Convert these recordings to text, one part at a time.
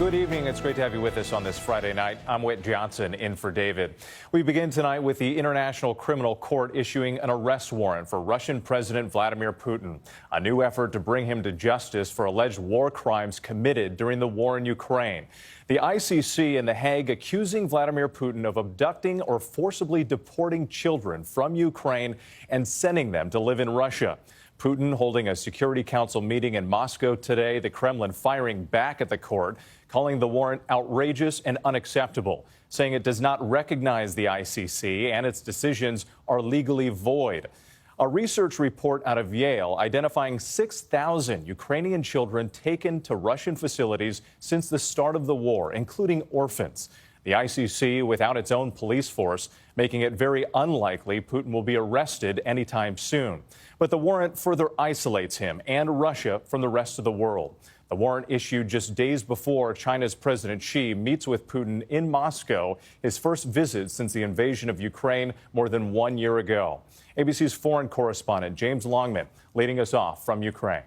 Good evening. It's great to have you with us on this Friday night. I'm Whit Johnson in for David. We begin tonight with the International Criminal Court issuing an arrest warrant for Russian President Vladimir Putin, a new effort to bring him to justice for alleged war crimes committed during the war in Ukraine. The ICC in The Hague accusing Vladimir Putin of abducting or forcibly deporting children from Ukraine and sending them to live in Russia. Putin holding a Security Council meeting in Moscow today, the Kremlin firing back at the court, calling the warrant outrageous and unacceptable, saying it does not recognize the ICC and its decisions are legally void. A research report out of Yale identifying 6,000 Ukrainian children taken to Russian facilities since the start of the war, including orphans. The ICC, without its own police force, making it very unlikely Putin will be arrested anytime soon. But the warrant further isolates him and Russia from the rest of the world. The warrant issued just days before China's President Xi meets with Putin in Moscow, his first visit since the invasion of Ukraine more than 1 year ago. ABC's foreign correspondent James Longman leading us off from Ukraine.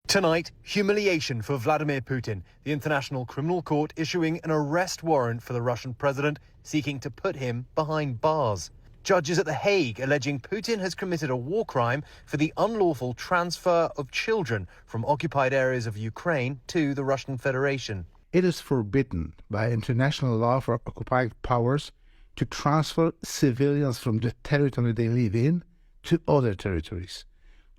Tonight, humiliation for Vladimir Putin, the International Criminal Court issuing an arrest warrant for the Russian president, seeking to put him behind bars. Judges at The Hague alleging Putin has committed a war crime for the unlawful transfer of children from occupied areas of Ukraine to the Russian Federation. It is forbidden by international law for occupied powers to transfer civilians from the territory they live in to other territories.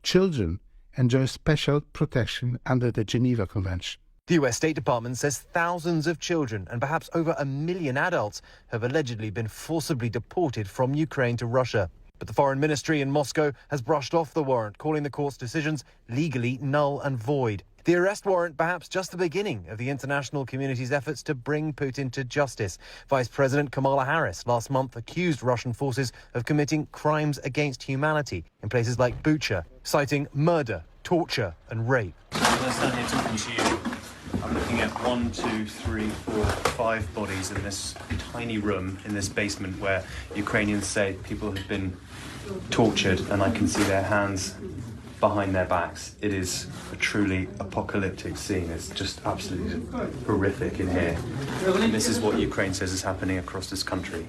Children enjoy special protection under the Geneva Convention. The US State Department says thousands of children and perhaps over 1 million adults have allegedly been forcibly deported from Ukraine to Russia. But the Foreign Ministry in Moscow has brushed off the warrant, calling the court's decisions legally null and void. The arrest warrant perhaps just the beginning of the international community's efforts to bring Putin to justice. Vice President Kamala Harris last month accused Russian forces of committing crimes against humanity in places like Bucha, citing murder, torture and rape. As I stand here talking to you, I'm looking at 1, 2, 3, 4, 5 bodies in this tiny room in this basement where Ukrainians say people have been tortured, and I can see their hands behind their backs. It is a truly apocalyptic scene. It's just absolutely horrific in here. And this is what Ukraine says is happening across this country.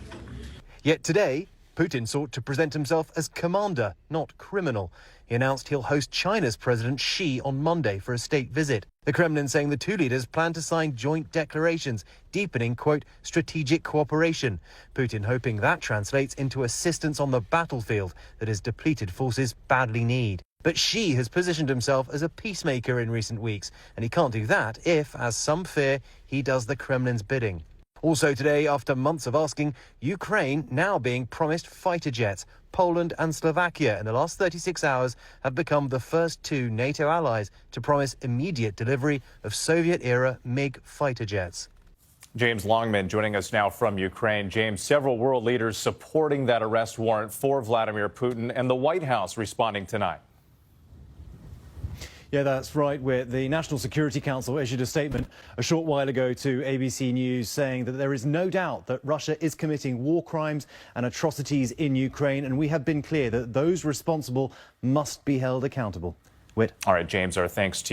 Yet today, Putin sought to present himself as commander, not criminal. He announced he'll host China's President Xi on Monday for a state visit. The Kremlin saying the two leaders plan to sign joint declarations, deepening, quote, strategic cooperation. Putin hoping that translates into assistance on the battlefield that his depleted forces badly need. But Xi has positioned himself as a peacemaker in recent weeks, and he can't do that if, as some fear, he does the Kremlin's bidding. Also today, after months of asking, Ukraine now being promised fighter jets. Poland and Slovakia in the last 36 hours have become the first two NATO allies to promise immediate delivery of Soviet-era MiG fighter jets. James Longman joining us now from Ukraine. James, several world leaders supporting that arrest warrant for Vladimir Putin, and the White House responding tonight. Yeah, that's right. The National Security Council issued a statement a short while ago to ABC News saying that there is no doubt that Russia is committing war crimes and atrocities in Ukraine, and we have been clear that those responsible must be held accountable. Whit. All right, James, our thanks to you.